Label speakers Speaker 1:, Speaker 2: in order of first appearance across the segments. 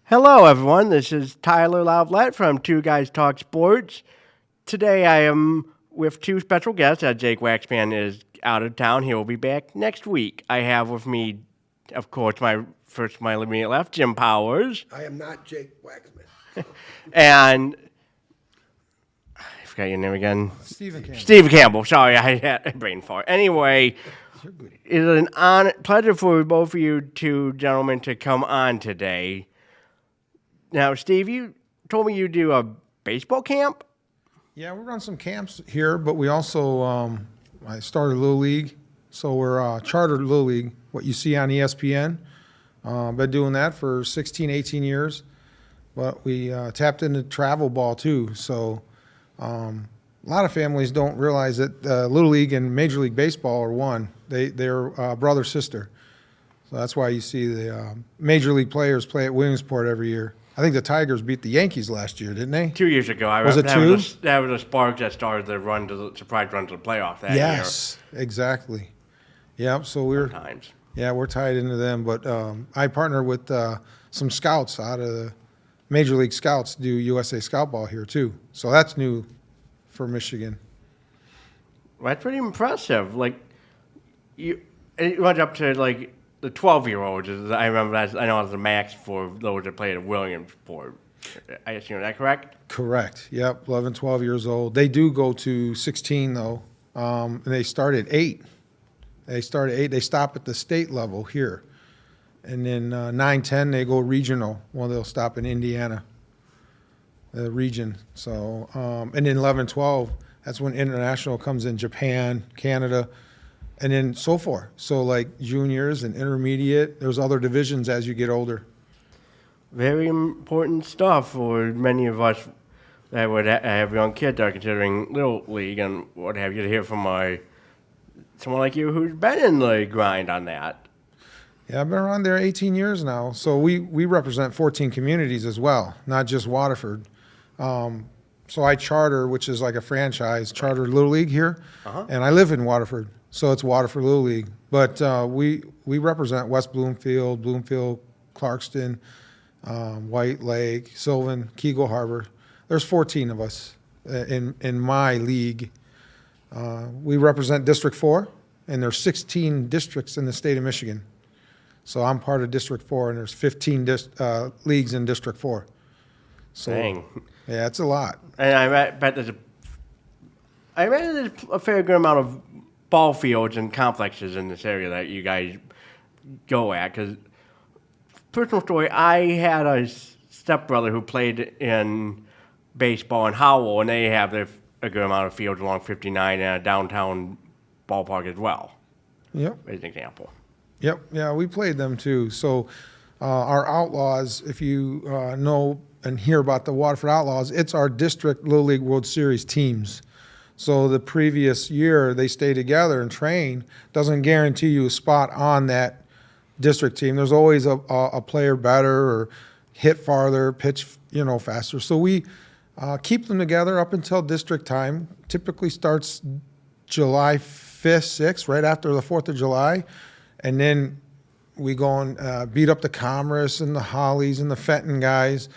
Speaker 1: Hello, everyone. This is Tyler Lovelet from Two Guys Talk Sports. Today I am with two special guests as Jake Waxman is out of town. He will be back next week. I have with me, of course, my immediate left, Jim Powers,
Speaker 2: I am not Jake Waxman.
Speaker 1: and I forgot your name again.
Speaker 3: Stephen Campbell.
Speaker 1: Steve Campbell. Sorry, I had a brain fart. Anyway, it is an pleasure for both of you two gentlemen to come on today. Now, Steve, you told me you do a baseball camp?
Speaker 3: Yeah, we run some camps here, but we also, I started Little League. So we're chartered Little League, what you see on ESPN. Been doing that for 16, 18 years. But we tapped into travel ball too. So a lot of families don't realize that Little League and Major League Baseball are one. They're brother, sister. So that's why you see the Major League players play at Williamsport every year. I think the Tigers beat the Yankees last year, didn't they?
Speaker 1: 2 years ago.
Speaker 3: Was it two?
Speaker 1: That was a spark that started the surprise run to the playoff that year.
Speaker 3: Yes, exactly. Yep. So we're tied into them. But I partner with some scouts out of the Major League Scouts do USA Scout Ball here too. So that's new for Michigan.
Speaker 1: Well, that's pretty impressive. Like, it went up to like the 12-year-olds. I remember that. I know it was the max for those that played at Williamsport. I assume, is that correct?
Speaker 3: Correct. Yep. 11, 12 years old. They do go to 16 though, and they start at 8. They stop at the state level here. And then 9, 10, they go regional. Well, they'll stop in Indiana, the region. So, and then 11, 12, that's when international comes in, Japan, Canada, and then so forth. So like juniors and intermediate, there's other divisions as you get older.
Speaker 1: Very important stuff for many of us that would have young kids that are considering Little League and what have you, to hear from someone like you who's been in the grind on that.
Speaker 3: Yeah, I've been around there 18 years now. So we represent 14 communities as well, not just Waterford. So I charter, which is like a franchise, charter Little League here, and I live in Waterford. So it's Waterford Little League. But we represent West Bloomfield, Clarkston, White Lake, Sylvan, Keagle Harbor. There's 14 of us in my league. We represent District 4, and there's 16 districts in the state of Michigan. So I'm part of District 4, and there's 15 leagues in District 4. So,
Speaker 1: Dang.
Speaker 3: Yeah, it's a lot.
Speaker 1: And I bet there's a fair good amount of ball fields and complexes in this area that you guys go at. Because, personal story, I had a stepbrother who played in baseball in Howell, and they have a good amount of fields along 59 and a downtown ballpark as well.
Speaker 3: Yep.
Speaker 1: As an example.
Speaker 3: Yep. Yeah, we played them too. So our Outlaws, if you know and hear about the Waterford Outlaws, it's our district Little League World Series teams. So the previous year they stay together and train. Doesn't guarantee you a spot on that district team. There's always a player better or hit farther, pitch faster. So we keep them together up until district time. Typically starts July 5th, 6th, right after the 4th of July. And then we go and beat up the Commerce and the Hollies and the Fenton guys.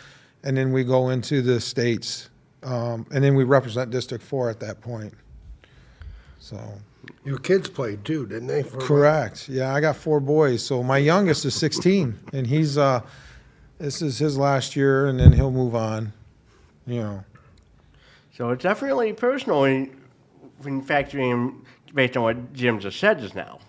Speaker 3: And then we go into the states. And then we represent District 4 at that point. So.
Speaker 2: Your kids played too, didn't they?
Speaker 3: Correct. Yeah, I got 4 boys. So my youngest is 16, and he's this is his last year, and then he'll move on.
Speaker 1: So it's definitely personal in factoring based on what Jim just said just now.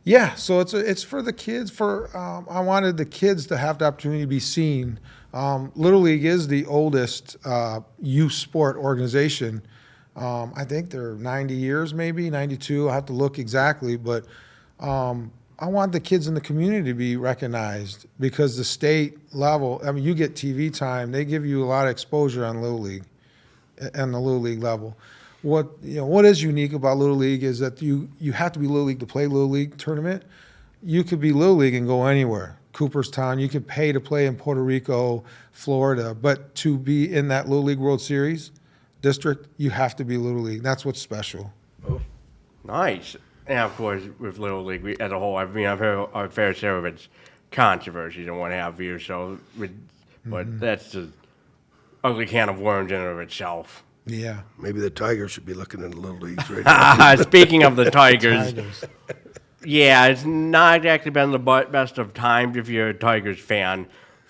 Speaker 3: Yeah, so it's for the kids. I wanted the kids to have the opportunity to be seen. Little League is the oldest youth sport organization. I think they're 90 years, maybe 92. I have to look exactly, but I want the kids in the community to be recognized because the state level. I mean, you get TV time; they give you a lot of exposure on Little League, and the Little League level. What is unique about Little League is that you have to be Little League to play Little League tournament. You could be Little League and go anywhere. Cooperstown, you could pay to play in Puerto Rico, Florida, but to be in that Little League World Series district, you have to be Little League. That's what's special.
Speaker 1: Oh, nice. And of course, with Little League as a whole, I've heard our fair share of its controversies and what have you. So, but that's an ugly can of worms in and of itself.
Speaker 3: Yeah.
Speaker 2: Maybe the Tigers should be looking in the little leagues right now.
Speaker 1: Speaking of the Tigers,
Speaker 3: Tigers.
Speaker 1: yeah, it's not exactly been the best of times if you're a Tigers fan.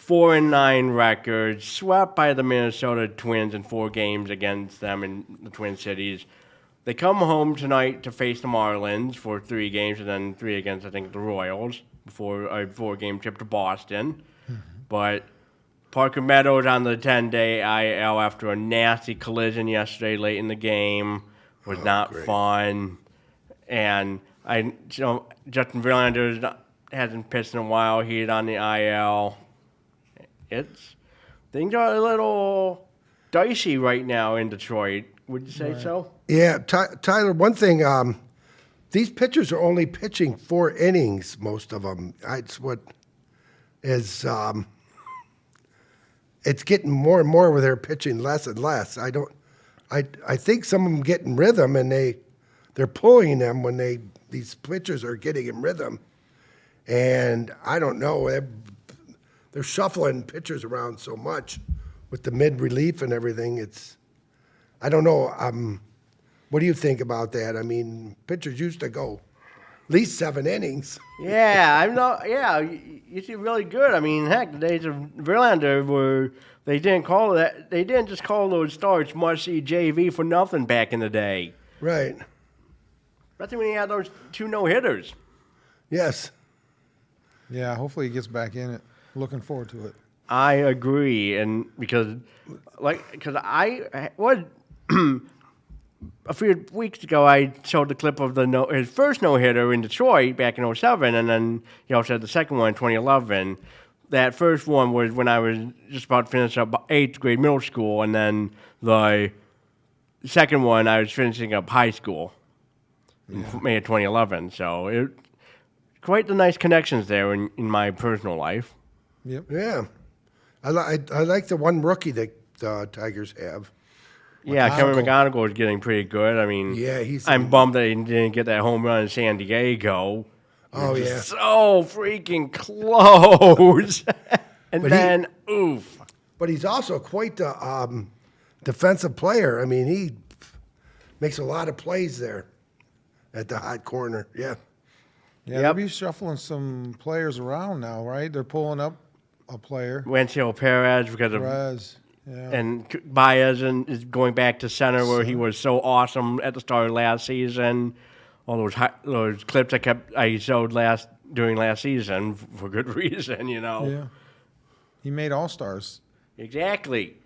Speaker 1: 4-9 record, swept by the Minnesota Twins in 4 games against them in the Twin Cities. They come home tonight to face the Marlins for 3 games, and then 3 against, I think, the Royals before a 4-game trip to Boston. But Parker Meadows on the 10-day IL after a nasty collision yesterday late in the game was not
Speaker 2: great.
Speaker 1: fun. And Justin Verlander hasn't pitched in a while. He's on the IL. Things are a little dicey right now in Detroit. Would you say so?
Speaker 2: Yeah, Tyler, one thing, these pitchers are only pitching 4 innings, most of them. It's what is, it's getting more and more where they're pitching less and less. I think some of them get in rhythm, and they're pulling them when these pitchers are getting in rhythm. And I don't know, they're shuffling pitchers around so much with the mid-relief and everything. I don't know. What do you think about that? I mean, pitchers used to go at least 7 innings.
Speaker 1: Yeah, I'm not. Yeah, you see, really good. I mean, heck, the days of Verlander they didn't just call those starts must-see JV for nothing back in the day.
Speaker 2: Right.
Speaker 1: Especially when he had those 2 no-hitters.
Speaker 2: Yes.
Speaker 3: Yeah, hopefully he gets back in it. Looking forward to it.
Speaker 1: I agree, and because I was a few weeks ago, I showed the clip of his first no-hitter in Detroit back in 2007, and then he also had the second one in 2011. That first one was when I was just about to finish up 8th grade middle school, and then the second one I was finishing up high school in May of 2011. So quite the nice connections there in my personal life.
Speaker 3: Yep.
Speaker 2: Yeah. I like the one rookie that the Tigers have.
Speaker 1: Yeah, Kevin McGonigal is getting pretty good. I mean,
Speaker 2: Yeah,
Speaker 1: I'm bummed that he didn't get that home run in San Diego.
Speaker 2: Oh, yeah.
Speaker 1: So freaking close. And
Speaker 2: But
Speaker 1: then, oof.
Speaker 2: But he's also quite the defensive player. I mean, he makes a lot of plays there at the hot corner. Yeah.
Speaker 3: Yeah, they'll be shuffling some players around now, right? They're pulling up a player.
Speaker 1: Wenzel Perez because of
Speaker 3: Perez. Yeah.
Speaker 1: and Baez is going back to center where he was so awesome at the start of last season. All those clips I showed during last season for good reason, you know.
Speaker 3: Yeah. He made All-Stars.
Speaker 1: Exactly.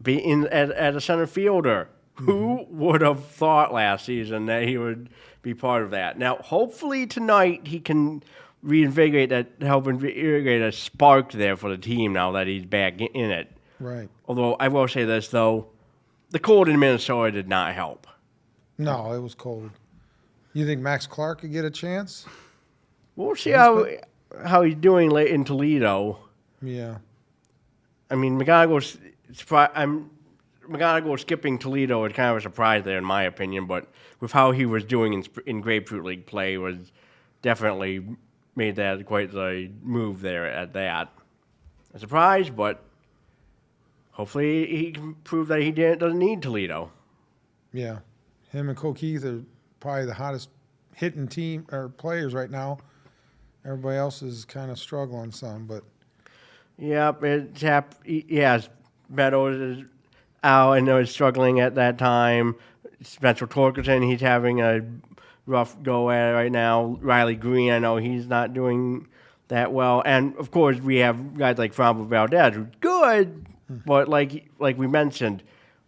Speaker 1: As a center fielder. Who would have thought last season that he would be part of that? Now, hopefully tonight he can help invigorate a spark there for the team now that he's back in it.
Speaker 3: Right.
Speaker 1: Although I will say this, though, the cold in Minnesota did not help.
Speaker 3: No, it was cold. You think Max Clark could get a chance?
Speaker 1: We'll see how he's doing late in Toledo.
Speaker 3: Yeah.
Speaker 1: I mean, McGonigal skipping Toledo is kind of a surprise there, in my opinion. But with how he was doing in Grapefruit League play, was definitely made that quite the move there at that. A surprise, but hopefully he can prove that he doesn't need Toledo.
Speaker 3: Yeah. Him and Cokeith are probably the hottest hitting team or players right now. Everybody else is kind of struggling some, but
Speaker 1: Yep, yes, Meadows is out and was struggling at that time. Spencer Torkelson, he's having a rough go at it right now. Riley Green, I know he's not doing that well. And, of course, we have guys like Framber Valdez, who's good, but like we mentioned,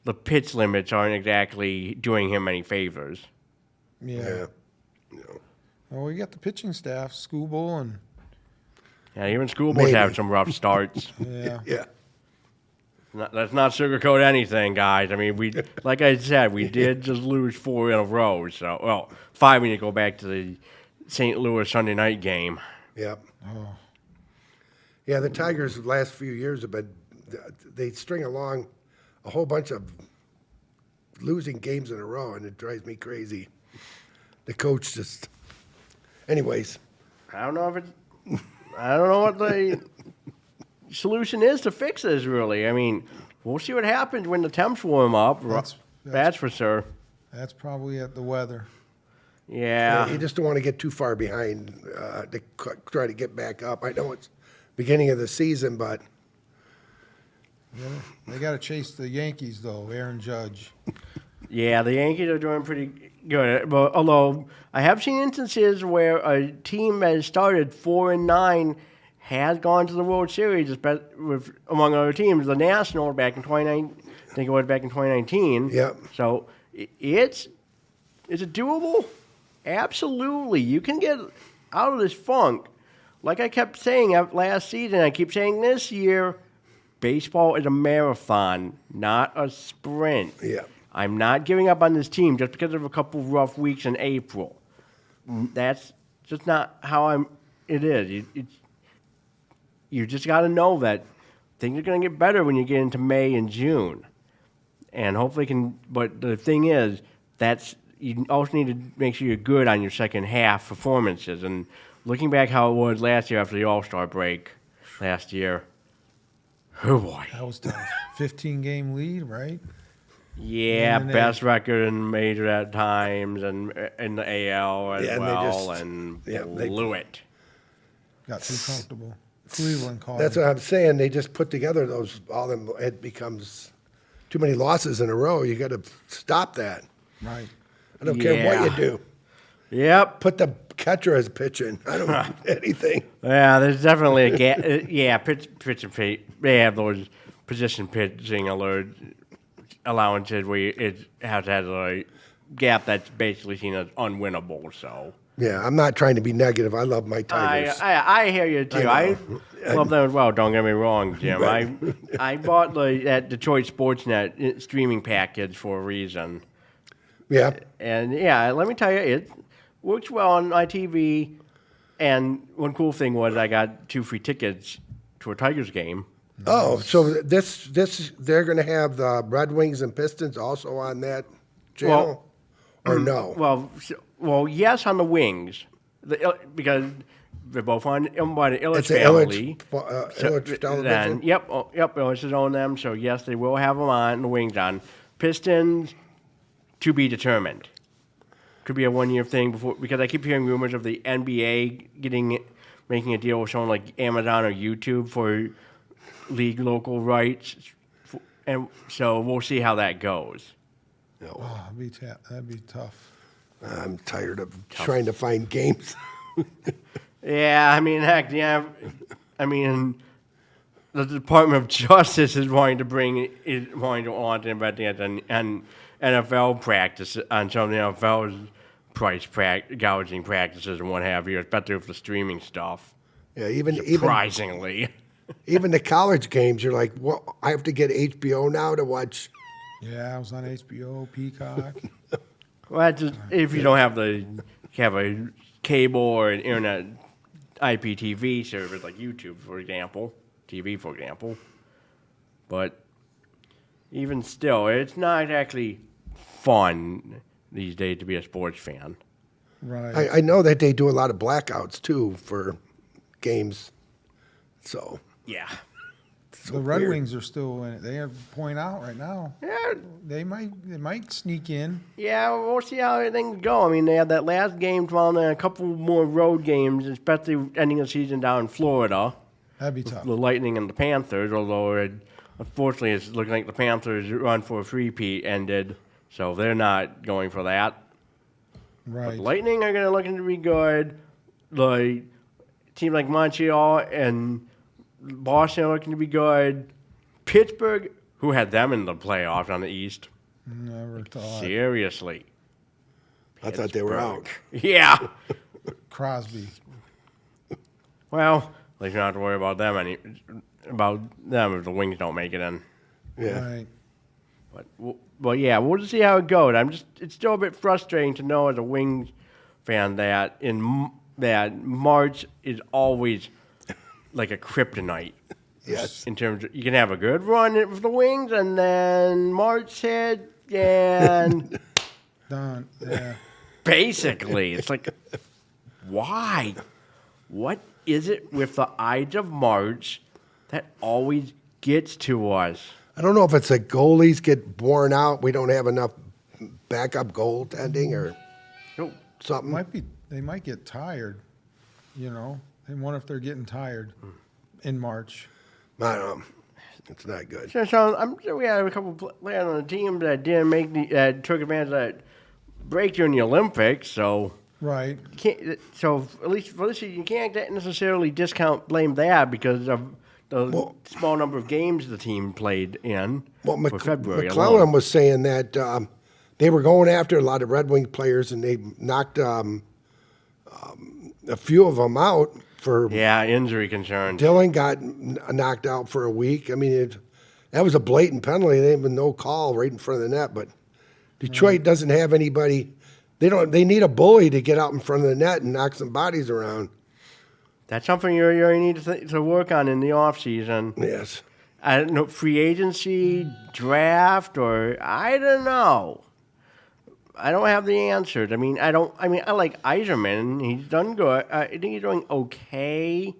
Speaker 1: the pitch limits aren't exactly doing him any favors.
Speaker 3: yeah. Well, we got the pitching staff, Skubal and
Speaker 1: Yeah, even schoolboys have some rough starts.
Speaker 3: yeah.
Speaker 2: Yeah.
Speaker 1: Let's not sugarcoat anything, guys. I mean, like I said, we did just lose 4 in a row. So, well, 5 when you go back to the St. Louis Sunday night game.
Speaker 2: Yep. Yeah, the Tigers the last few years have been, they string along a whole bunch of losing games in a row, and it drives me crazy. The coach just, anyways.
Speaker 1: I don't know if it's. I don't know what the solution is to fix this, really. I mean, we'll see what happens when the temps warm up. That's for sure.
Speaker 3: That's probably at the weather.
Speaker 1: Yeah.
Speaker 2: You just don't want to get too far behind to try to get back up. I know it's beginning of the season, but
Speaker 3: Yeah, they got to chase the Yankees, though, Aaron Judge.
Speaker 1: Yeah, the Yankees are doing pretty good. But although I have seen instances where a team that has started 4-9 has gone to the World Series, with among other teams, the Nationals back in 2019. I think it was back in 2019.
Speaker 2: Yep.
Speaker 1: So is it doable? Absolutely. You can get out of this funk. Like I kept saying last season, I keep saying this year, baseball is a marathon, not a sprint.
Speaker 2: yeah.
Speaker 1: I'm not giving up on this team just because of a couple rough weeks in April. That's just not how it is. You just got to know that things are going to get better when you get into May and June. And hopefully but the thing is, you also need to make sure you're good on your second half performances. And looking back how it was last year after the All-Star break last year, oh boy.
Speaker 3: That was tough. 15-game lead, right?
Speaker 1: Yeah,
Speaker 3: And
Speaker 1: best record in major at times and in the AL as
Speaker 2: Yeah, and they
Speaker 1: blew it.
Speaker 3: Got too comfortable. Cleveland called
Speaker 2: That's
Speaker 3: it.
Speaker 2: what I'm saying. They just put together it becomes too many losses in a row. You got to stop that.
Speaker 3: Right.
Speaker 2: I don't care what you
Speaker 1: Yeah.
Speaker 2: do.
Speaker 1: Yep.
Speaker 2: Put the catcher as pitching. I don't do anything.
Speaker 1: Yeah, there's definitely a gap. Yeah, pitch and pitch. They have those position pitching allowances where it has a gap that's basically seen as unwinnable. So
Speaker 2: Yeah, I'm not trying to be negative. I love my Tigers.
Speaker 1: I hear you too. I love them as well. Don't get me wrong, Jim.
Speaker 2: Right.
Speaker 1: I bought that Detroit Sportsnet streaming package for a reason.
Speaker 2: Yeah.
Speaker 1: And yeah, let me tell you, it works well on my TV. And one cool thing was I got 2 free tickets to a Tigers game.
Speaker 2: Oh, so this they're going to have the Red Wings and Pistons also on that channel, or no?
Speaker 1: Well, yes, on the Wings, because they're both owned by the Illich
Speaker 2: It's the
Speaker 1: family.
Speaker 2: Illich television.
Speaker 1: Yep, Illich is on them. So yes, they will have them on the Wings on. Pistons to be determined. Could be a 1-year thing because I keep hearing rumors of the NBA making a deal with someone like Amazon or YouTube for league local rights, and so we'll see how that goes.
Speaker 3: Oh, that'd be tough.
Speaker 2: I'm tired of trying to find games.
Speaker 1: Yeah, I mean, heck, yeah, I mean, the Department of Justice is wanting to investigate an NFL practice on some of the NFL's price gouging practices and what have you, especially with the streaming stuff.
Speaker 2: Yeah, even
Speaker 1: Surprisingly.
Speaker 2: even the college games, you're like, well, I have to get HBO now to watch.
Speaker 3: Yeah, I was on HBO, Peacock.
Speaker 1: Well, that's just, if you don't have a cable or an internet IPTV service like YouTube, for example, TV, for example. But even still, it's not exactly fun these days to be a sports fan.
Speaker 3: Right.
Speaker 2: I know that they do a lot of blackouts too for games. So
Speaker 1: Yeah.
Speaker 3: The Red
Speaker 2: weird.
Speaker 3: Wings are still in it. They are point out right now.
Speaker 1: Yeah,
Speaker 3: They might sneak in.
Speaker 1: yeah, we'll see how things go. I mean, they had that last game tomorrow, and then a couple more road games, especially ending the season down in Florida.
Speaker 3: That'd be tough.
Speaker 1: The Lightning and the Panthers, although unfortunately it's looking like the Panthers' run for a three-peat ended, so they're not going for that. But
Speaker 3: Right.
Speaker 1: the Lightning are going to looking to be good. The team like Montreal and Boston are looking to be good. Pittsburgh, who had them in the playoffs on the East,
Speaker 3: Never thought.
Speaker 1: seriously.
Speaker 2: I thought they were out.
Speaker 1: Yeah.
Speaker 3: Crosby.
Speaker 1: Well, at least you don't have to worry about them if the Wings don't make it in.
Speaker 2: Yeah.
Speaker 3: Right.
Speaker 1: But yeah, we'll just see how it goes. It's still a bit frustrating to know as a Wings fan that that March is always like a kryptonite.
Speaker 2: Yes.
Speaker 1: In terms of, you can have a good run with the Wings, and then March hit, and
Speaker 3: Done. Yeah.
Speaker 1: basically, it's like, why? What is it with the Ides of March that always gets to us?
Speaker 2: I don't know if it's the goalies get worn out. We don't have enough backup goaltending or
Speaker 1: No,
Speaker 2: something.
Speaker 3: They might get tired, you know. And wonder if they're getting tired in March.
Speaker 2: I don't know. It's not good.
Speaker 1: so I'm sure we had a couple players on the team that didn't that took advantage of that break during the Olympics. So
Speaker 3: Right.
Speaker 1: so at least for this year, you can't necessarily blame that because of the small number of games the team played in for February.
Speaker 2: McClellan
Speaker 1: alone.
Speaker 2: was saying that they were going after a lot of Red Wing players, and they knocked a few of them out for.
Speaker 1: Yeah, injury concerns.
Speaker 2: Dylan got knocked out for a week. I mean, that was a blatant penalty. They even no call right in front of the net. But Detroit doesn't have anybody. They need a bully to get out in front of the net and knock some bodies around.
Speaker 1: That's something you need to work on in the offseason.
Speaker 2: Yes.
Speaker 1: I don't know, free agency, draft, or I don't know. I don't have the answers. I like Eiserman. He's done good. I think he's doing okay.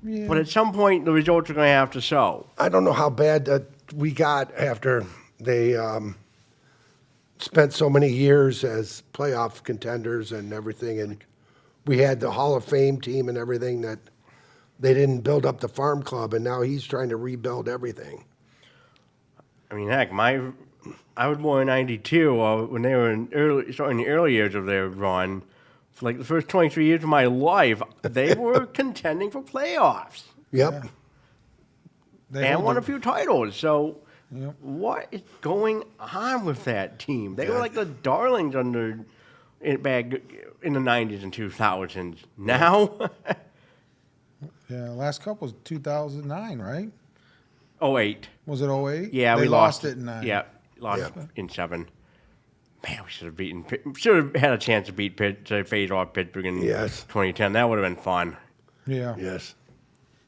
Speaker 3: Yeah.
Speaker 1: But at some point, the results are going to have to show.
Speaker 2: I don't know how bad we got after they spent so many years as playoff contenders and everything, and we had the Hall of Fame team and everything that they didn't build up the farm club, and now he's trying to rebuild everything.
Speaker 1: I mean, heck, I was born in '92 when they were in the early years of their run. For like the first 23 years of my life, they were contending for playoffs
Speaker 2: Yep.
Speaker 3: They
Speaker 1: and
Speaker 3: hold
Speaker 1: won
Speaker 3: the-
Speaker 1: a few titles. So,
Speaker 3: Yep.
Speaker 1: what is going on with that team? They were like the darlings back in the '90s and 2000s. Now,
Speaker 3: Yeah, last couple was 2009, right?
Speaker 1: 08.
Speaker 3: Was it 08?
Speaker 1: Yeah,
Speaker 3: They
Speaker 1: we
Speaker 3: lost it in 9.
Speaker 1: Yeah, lost
Speaker 2: Yeah.
Speaker 1: in 7. Man, we should have had a chance to phase off Pittsburgh in
Speaker 2: Yes.
Speaker 1: 2010. That would have been fun.
Speaker 3: Yeah.
Speaker 2: Yes.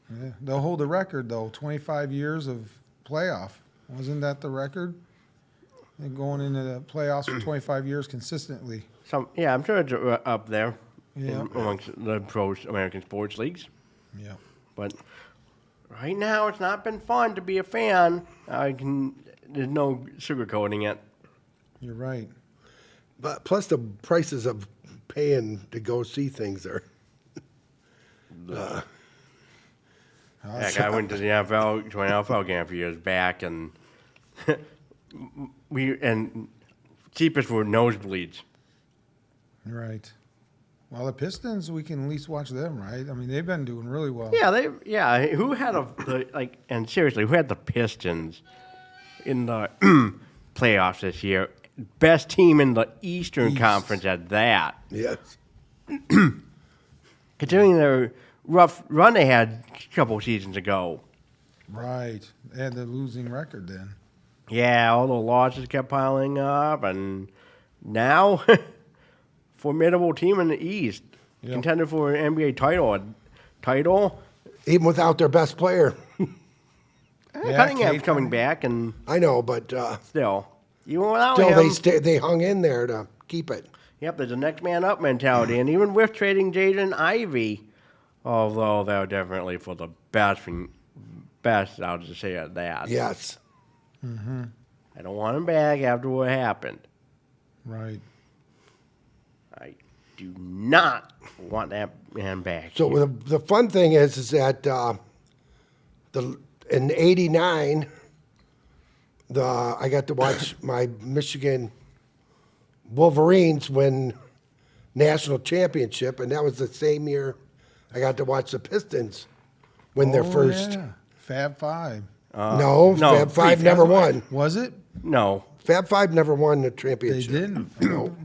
Speaker 3: Yeah. They'll hold the record, though, 25 years of playoff. Wasn't that the record? And going into the playoffs for 25 years consistently.
Speaker 1: I'm sure it's up there
Speaker 3: Yeah.
Speaker 1: amongst the pro American sports leagues.
Speaker 3: Yeah.
Speaker 1: But right now, it's not been fun to be a fan. There's no sugarcoating it.
Speaker 3: You're right.
Speaker 2: But plus the prices of paying to go see things are.
Speaker 1: Heck, I went to an NFL game a few years back, and cheapest were nosebleeds.
Speaker 3: Right. Well, the Pistons, we can at least watch them, right? I mean, they've been doing really well.
Speaker 1: Yeah, who had and seriously, who had the Pistons in the playoffs this year? Best team in the Eastern
Speaker 3: East.
Speaker 1: Conference at that.
Speaker 2: Yes.
Speaker 1: Considering their rough run they had a couple seasons ago.
Speaker 3: Right. They had the losing record then.
Speaker 1: Yeah, all the losses kept piling up, and now formidable team in the East,
Speaker 3: Yep.
Speaker 1: contender for an NBA title.
Speaker 2: Even without their best player.
Speaker 1: Cunningham's
Speaker 3: Kate
Speaker 1: coming back, and
Speaker 2: I know, but
Speaker 1: still, even without
Speaker 2: still
Speaker 1: him,
Speaker 2: they hung in there to keep it.
Speaker 1: yep, there's a next man up mentality, and even with trading Jaden Ivey, although they're definitely for the best, I'll just say that.
Speaker 2: Yes.
Speaker 1: I don't want him back after what happened.
Speaker 3: Right.
Speaker 1: I do not want that man back.
Speaker 2: So the fun thing is that in '89, I got to watch my Michigan Wolverines win national championship, and that was the same year I got to watch the Pistons win their first.
Speaker 3: Yeah. Fab Five.
Speaker 2: No,
Speaker 1: no,
Speaker 2: Fab Five
Speaker 1: pre-Fab
Speaker 2: never
Speaker 1: Five.
Speaker 2: won.
Speaker 3: Was it?
Speaker 1: No.
Speaker 2: Fab Five never won the
Speaker 3: They
Speaker 2: championship.
Speaker 3: didn't.
Speaker 2: No.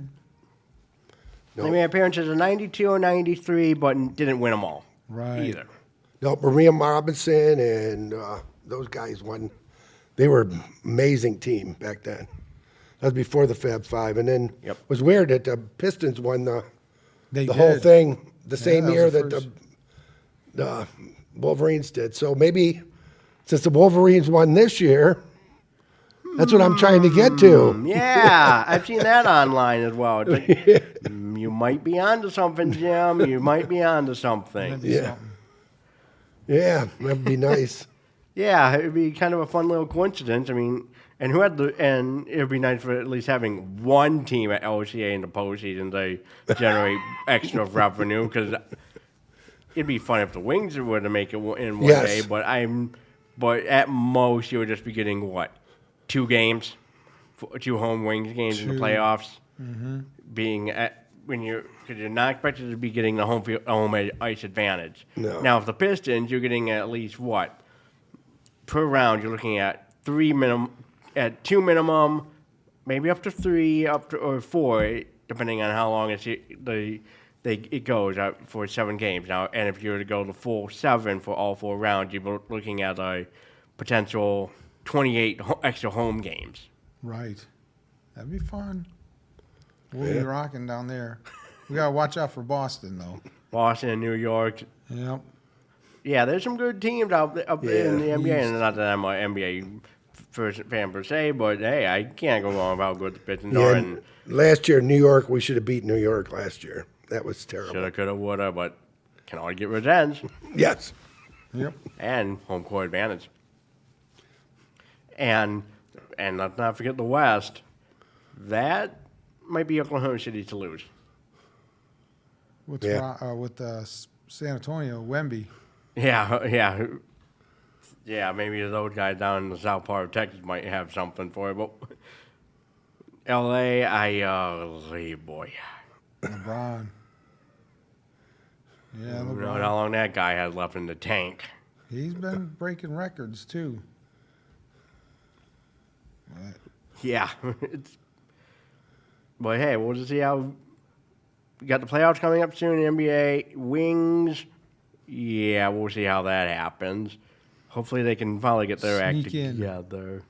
Speaker 1: They made appearances in '92 and '93, but didn't win them all.
Speaker 3: Right.
Speaker 1: Either.
Speaker 2: No, Maria Robinson and those guys won. They were an amazing team back then. That was before the Fab Five. And then
Speaker 1: Yep.
Speaker 2: it was weird that the Pistons won the
Speaker 3: They
Speaker 2: whole
Speaker 3: did.
Speaker 2: thing the same
Speaker 3: that was
Speaker 2: year
Speaker 3: the
Speaker 2: that
Speaker 3: first.
Speaker 2: the Wolverines did. So maybe since the Wolverines won this year, that's what I'm trying to get to.
Speaker 1: Yeah, I've seen that online as well. It's like, you might be onto something, Jim. You might be onto something.
Speaker 3: That'd be
Speaker 2: Yeah.
Speaker 3: something.
Speaker 2: Yeah, that'd be nice.
Speaker 1: Yeah, it'd be kind of a fun little coincidence. I mean, and it'd be nice for at least having one team at LCA in the postseason to generate extra revenue, because it'd be fun if the Wings were to make it in one
Speaker 2: Yes.
Speaker 1: day. But at most you would just be getting what, 2 games, 2 home Wings games in the
Speaker 3: 2.
Speaker 1: playoffs, being at because you're not expected to be getting the home ice advantage.
Speaker 2: No.
Speaker 1: Now, if the Pistons, you're getting at least what per round? You're looking at 2 minimum, maybe up to 3, or 4, depending on how long it goes out for 7 games. Now, and if you were to go the full 7 for all 4 rounds, you're looking at a potential 28 extra home games.
Speaker 3: Right. That'd be fun. We'll be rocking down there. We gotta watch out for Boston though.
Speaker 1: Boston and New York.
Speaker 3: Yep.
Speaker 1: Yeah, there's some good teams up in the NBA, and not that I'm an NBA fan per se, but hey, I can't go wrong about how good the Pistons are.
Speaker 2: Yeah,
Speaker 1: And
Speaker 2: last year, New York, we should have beat New York last year. That was terrible.
Speaker 1: shoulda, coulda, woulda, but can always get revenge
Speaker 2: Yes.
Speaker 3: Yep.
Speaker 1: and home court advantage. And let's not forget the West. That might be Oklahoma City to lose.
Speaker 3: With
Speaker 2: Yeah.
Speaker 3: San Antonio, Wemby.
Speaker 1: Yeah, maybe those guys down in the south part of Texas might have something for it, but L.A., boy.
Speaker 3: LeBron. Yeah,
Speaker 1: Who knows
Speaker 3: LeBron.
Speaker 1: how long that guy has left in the tank.
Speaker 3: He's been breaking records too. But
Speaker 1: Yeah. But hey, we'll just see how. We got the playoffs coming up soon in the NBA. Wings, yeah, we'll see how that happens. Hopefully they can finally get their act
Speaker 3: Sneak in.
Speaker 1: together.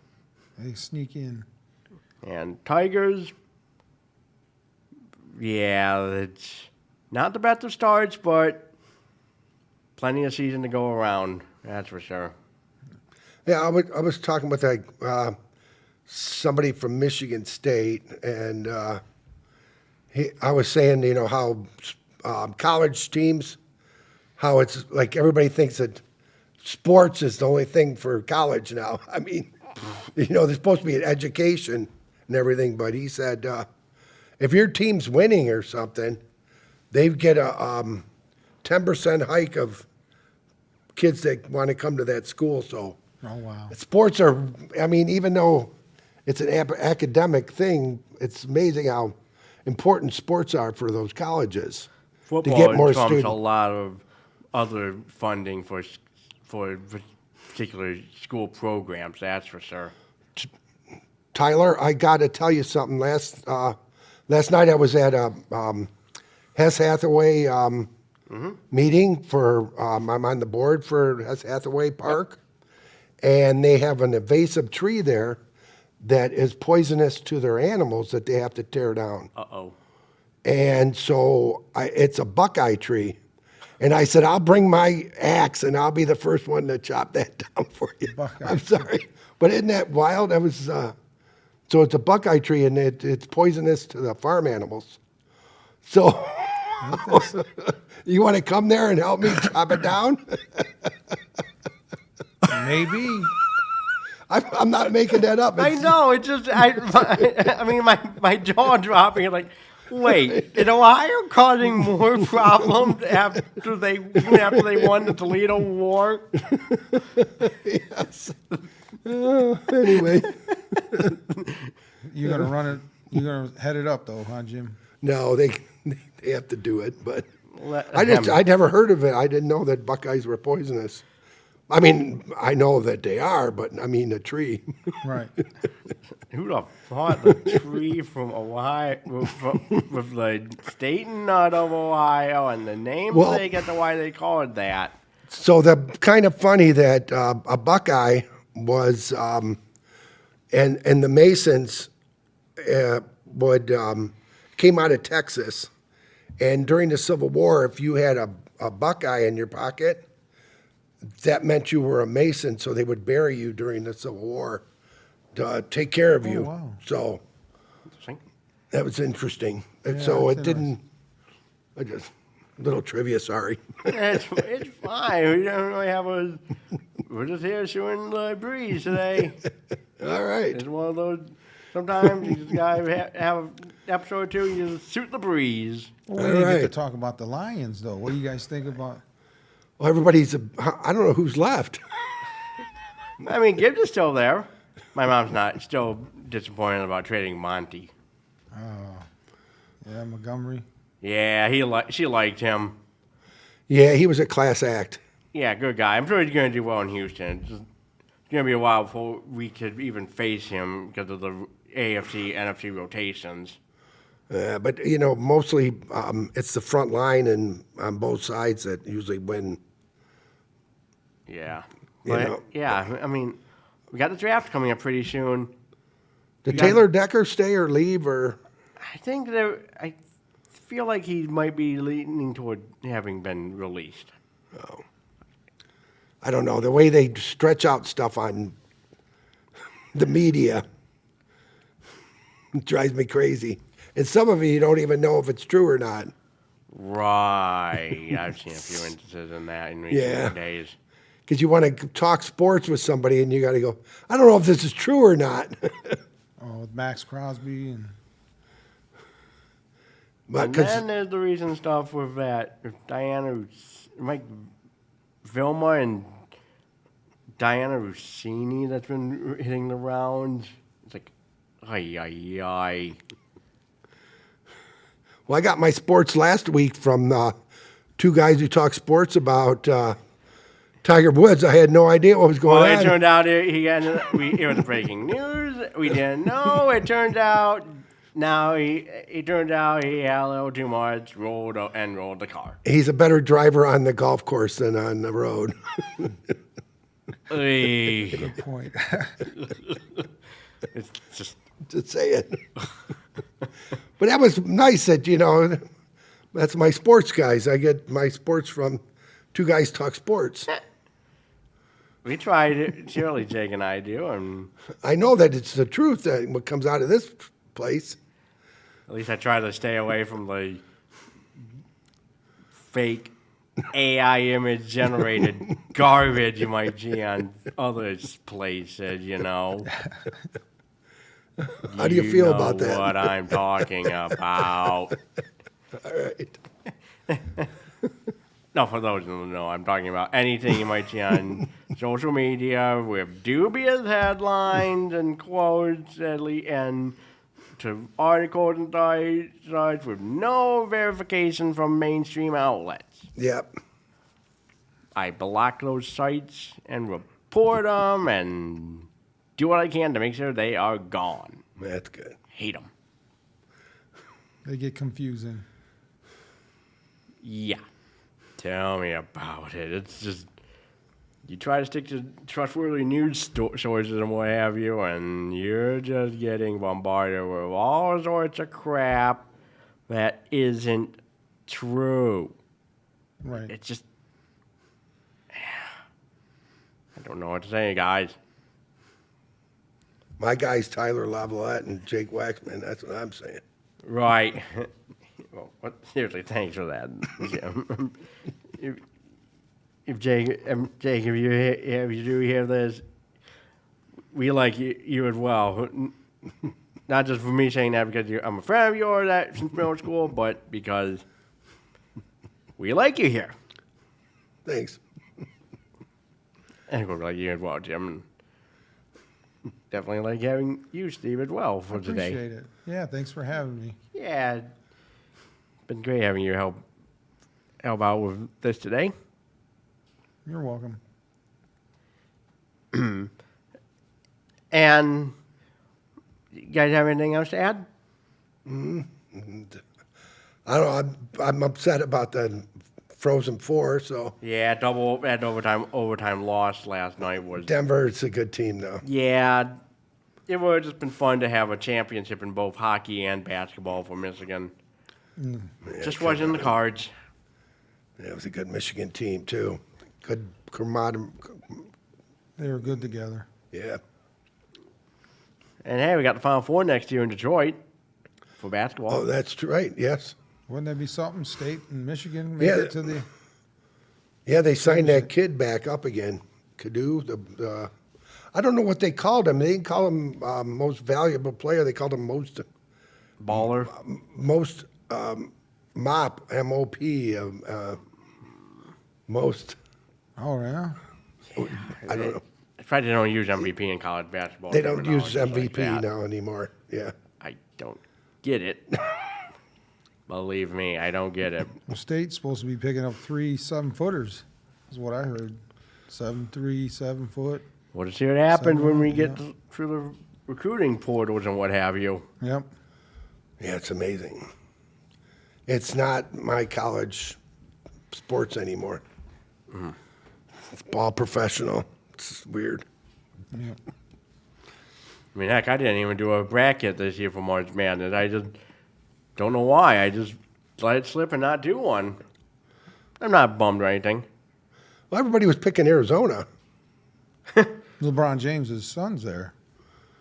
Speaker 3: they sneak in.
Speaker 1: And Tigers, yeah, it's not the best of starts, but plenty of season to go around, that's for sure.
Speaker 2: Yeah, I was talking with somebody from Michigan State, and I was saying, how college teams, how it's like everybody thinks that sports is the only thing for college now. I mean, there's supposed to be an education and everything, but he said if your team's winning or something, they get a 10% hike of kids that want to come to that school. So
Speaker 3: Oh wow.
Speaker 2: sports are, even though it's an academic thing, it's amazing how important sports are for those colleges.
Speaker 1: Football
Speaker 2: get more
Speaker 1: trumps
Speaker 2: students.
Speaker 1: a lot of other funding for particular school programs, that's for sure.
Speaker 2: Tyler, I got to tell you something. Last night I was at a Hess Hathaway meeting for. I'm on the board for Hess Hathaway Park, and they have an invasive tree there that is poisonous to their animals that they have to tear down.
Speaker 1: Uh-oh.
Speaker 2: And so it's a buckeye tree. And I said, I'll bring my axe and I'll be the first one to chop that down for you.
Speaker 3: Buckeye
Speaker 2: I'm sorry. But isn't that wild? That was, so it's a buckeye tree and it's poisonous to the farm animals. So you want to come there and help me chop it down?
Speaker 3: Maybe.
Speaker 2: I'm not making that up.
Speaker 1: I know, it's just, my jaw dropping, like, wait, is Ohio causing more problems after they won the Toledo War?
Speaker 2: Yes. Anyway.
Speaker 3: You're gonna run it. You're gonna head it up though, huh, Jim?
Speaker 2: No, they have to do it, but
Speaker 1: Let
Speaker 2: I'd never heard of it. I didn't know that buckeyes were poisonous. I know that they are, but a tree.
Speaker 3: Right.
Speaker 1: Who'd have thought the tree from Ohio, with the state nut of Ohio and the name
Speaker 2: Well-
Speaker 1: they get to why they call it that?
Speaker 2: So the kind of funny that a buckeye was, and the Masons came out of Texas, and during the Civil War, if you had a buckeye in your pocket, that meant you were a Mason, so they would bury you during the Civil War to take care of you.
Speaker 3: wow.
Speaker 2: So
Speaker 1: Interesting.
Speaker 2: that was interesting. And
Speaker 3: Yeah,
Speaker 2: so
Speaker 3: that's
Speaker 2: it didn't. I just, little trivia, sorry.
Speaker 1: It's fine. We don't really have a. We're just here shooting the breeze today.
Speaker 2: All right.
Speaker 1: It's one of those. Sometimes you just gotta have an episode or two. You just shoot the breeze.
Speaker 3: Well, we didn't get to
Speaker 2: right.
Speaker 3: talk about the Lions, though. What do you guys think about?
Speaker 2: Well, everybody's, I don't know who's left.
Speaker 1: I mean, Gibbs is still there. My mom's not still disappointed about trading Monty.
Speaker 3: Yeah, Montgomery.
Speaker 1: Yeah, she liked him.
Speaker 2: Yeah, he was a class act.
Speaker 1: Yeah, good guy. I'm sure he's going to do well in Houston. It's going to be a while before we could even face him because of the AFC, NFC rotations.
Speaker 2: But, mostly it's the front line and on both sides that usually win.
Speaker 1: Yeah.
Speaker 2: You
Speaker 1: But,
Speaker 2: know.
Speaker 1: yeah, I mean, we got the draft coming up pretty soon.
Speaker 2: Did
Speaker 1: You got-
Speaker 2: Taylor Decker stay or leave or?
Speaker 1: I feel like he might be leaning toward having been released.
Speaker 2: I don't know. The way they stretch out stuff on the media drives me crazy. And some of it you don't even know if it's true or not.
Speaker 1: Right. I've seen a few instances in that in recent
Speaker 2: Yeah.
Speaker 1: days.
Speaker 2: Because you want to talk sports with somebody and you got to go, I don't know if this is true or not.
Speaker 3: Oh, with Max Crosby and
Speaker 2: But
Speaker 1: And
Speaker 2: 'cause-
Speaker 1: then there's the recent stuff with that with Mike Vilma and Diana Rossini that's been hitting the rounds. It's like, ay, ay, ay.
Speaker 2: well, I got my sports last week from two guys who talk sports about Tiger Woods. I had no idea what was
Speaker 1: Well,
Speaker 2: going
Speaker 1: it
Speaker 2: on.
Speaker 1: turned out it was breaking news. We didn't know. It turned out it turned out he had a little too much, rolled the car.
Speaker 2: He's a better driver on the golf course than on the road.
Speaker 1: Ay.
Speaker 3: good point.
Speaker 1: It's just
Speaker 2: Just saying. But that was nice that, that's my sports guys. I get my sports from two guys talk sports.
Speaker 1: we tried it. Surely Jake and I do, and
Speaker 2: I know that it's the truth that what comes out of this place.
Speaker 1: at least I try to stay away from the fake AI image generated garbage you might see on other places,
Speaker 2: How do you feel about
Speaker 1: know
Speaker 2: that?
Speaker 1: what I'm talking about.
Speaker 2: All right.
Speaker 1: No, for those who don't know, I'm talking about anything you might see on social media with dubious headlines and quotes and to articles and sites with no verification from mainstream outlets.
Speaker 2: Yep.
Speaker 1: I block those sites and report them and do what I can to make sure they are gone.
Speaker 2: That's good.
Speaker 1: Hate them.
Speaker 3: They get confusing.
Speaker 1: Yeah. Tell me about it. It's just, you try to stick to trustworthy news sources and what have you, and you're just getting bombarded with all sorts of crap that isn't true.
Speaker 3: Right.
Speaker 1: It's just, I don't know what to say, guys.
Speaker 2: My guys, Tyler Lavalette and Jake Waxman. That's what I'm saying.
Speaker 1: Right. Well, seriously, thanks for that, Jim. if Jake, if you do hear this, we like you as well. Not just for me saying that because I'm a friend of yours since middle school, but because we like you here.
Speaker 2: Thanks.
Speaker 1: And we like you as well, Jim. And definitely like having you, Steve, as well for today.
Speaker 3: Appreciate it. Yeah, thanks for having me.
Speaker 1: Yeah, been great having you help out with this today.
Speaker 3: You're welcome.
Speaker 1: And you guys have anything else to add?
Speaker 2: I don't know. I'm upset about the Frozen Four. So
Speaker 1: Yeah, overtime loss last night was.
Speaker 2: Denver's a good team, though.
Speaker 1: Yeah, it would have just been fun to have a championship in both hockey and basketball for Michigan. Just wasn't in the cards.
Speaker 2: Yeah, it was a good Michigan team too. Good camaraderie.
Speaker 3: They were good together.
Speaker 2: Yeah.
Speaker 1: And hey, we got the Final Four next year in Detroit for basketball.
Speaker 2: Oh, that's right. Yes.
Speaker 3: Wouldn't that be something? State and Michigan make
Speaker 2: Yeah.
Speaker 3: it to the.
Speaker 2: Yeah, they signed that kid back up again. Cadu, I don't know what they called him. They didn't call him most valuable player. They called him
Speaker 1: Baller.
Speaker 2: most mop, M-O-P, most.
Speaker 3: Oh yeah.
Speaker 2: I don't know.
Speaker 1: That's why they don't use MVP in college basketball.
Speaker 2: They don't use
Speaker 1: terminology like
Speaker 2: MVP
Speaker 1: that.
Speaker 2: now anymore. Yeah.
Speaker 1: I don't get it. Believe me, I don't get it.
Speaker 3: Well, State's supposed to be picking up 3 7-footers. Is what I heard. 7'3", 7 foot.
Speaker 1: We'll just see what happens when we
Speaker 3: 7'1",
Speaker 1: get
Speaker 3: yeah.
Speaker 1: through the recruiting portals and what have you.
Speaker 3: Yep.
Speaker 2: Yeah, it's amazing. It's not my college sports anymore. It's all professional. It's weird.
Speaker 3: Yep.
Speaker 1: I mean, heck, I didn't even do a bracket this year for March Madness. I just don't know why. I just let it slip and not do one. I'm not bummed or anything.
Speaker 2: Well, everybody was picking Arizona.
Speaker 3: LeBron James's son's there.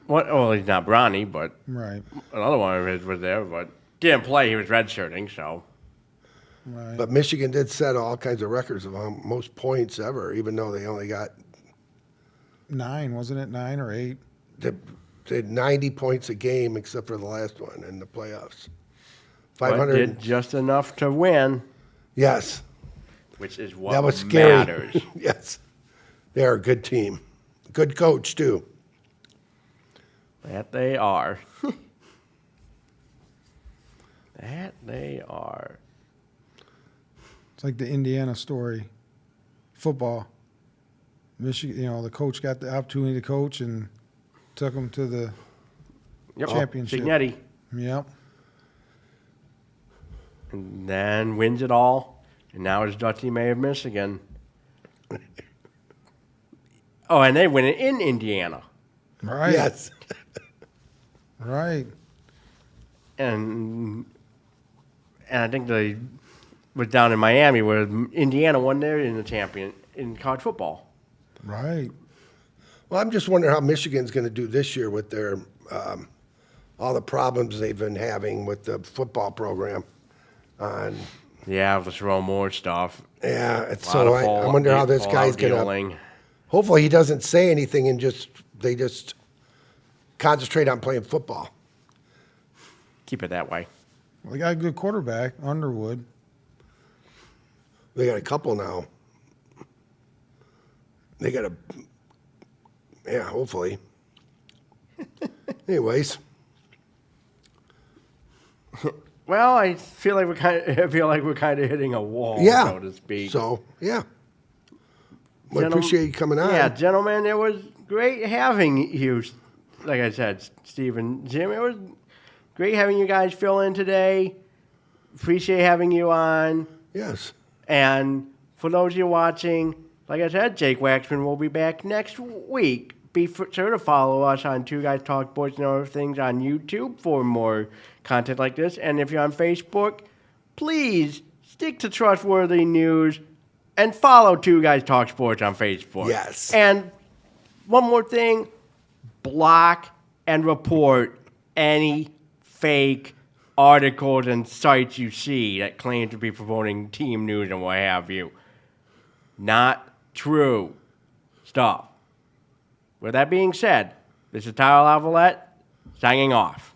Speaker 1: What? Well, he's not Bronny, but
Speaker 3: Right.
Speaker 1: another one of his was there, but didn't play. He was redshirting, so.
Speaker 3: Right.
Speaker 2: But Michigan did set all kinds of records of most points ever, even though they only got
Speaker 3: 9, wasn't it? 9 or 8?
Speaker 2: they had 90 points a game except for the last one in the playoffs.
Speaker 1: But
Speaker 2: 500.
Speaker 1: did just enough to win,
Speaker 2: Yes,
Speaker 1: which is what
Speaker 2: that was scary.
Speaker 1: matters.
Speaker 2: Yes, they are a good team. Good coach, too.
Speaker 1: That they are. That they are.
Speaker 3: It's like the Indiana story. Football. Michigan, the coach got the opportunity to coach and took him to the
Speaker 1: Yep.
Speaker 3: championship.
Speaker 1: Signetti.
Speaker 3: Yep.
Speaker 1: And then wins it all. And now it's Dutty May of Michigan. Oh, and they win it in Indiana.
Speaker 3: Right.
Speaker 2: Yes.
Speaker 3: Right.
Speaker 1: And I think they was down in Miami where Indiana won there in the champion in college football.
Speaker 3: Right.
Speaker 2: Well, I'm just wondering how Michigan's going to do this year with their all the problems they've been having with the football program.
Speaker 1: Yeah, the Jerome Moore stuff.
Speaker 2: Yeah, it's
Speaker 1: A lot
Speaker 2: so
Speaker 1: of
Speaker 2: I wonder how this
Speaker 1: fallout
Speaker 2: guy's going to.
Speaker 1: dealing.
Speaker 2: Hopefully, he doesn't say anything and they just concentrate on playing football.
Speaker 1: Keep it that way.
Speaker 3: Well, they got a good quarterback, Underwood.
Speaker 2: They got a couple now. They got hopefully. Anyways,
Speaker 1: Well, I feel like we're kind of hitting a wall,
Speaker 2: yeah.
Speaker 1: so to speak.
Speaker 2: So, yeah. Well, I
Speaker 1: Gentlemen-
Speaker 2: appreciate you coming on.
Speaker 1: Yeah, gentlemen, it was great having you. Like I said, Steve and Jim, it was great having you guys fill in today. Appreciate having you on.
Speaker 2: Yes.
Speaker 1: And for those of you watching, like I said, Jake Waxman will be back next week. Be sure to follow us on Two Guys Talk Sports and other things on YouTube for more content like this. And if you're on Facebook, please stick to trustworthy news and follow Two Guys Talk Sports on Facebook.
Speaker 2: Yes.
Speaker 1: And one more thing, block and report any fake articles and sites you see that claim to be promoting team news and what have you. Not true stuff. With that being said, this is Tyler Lavalette signing off.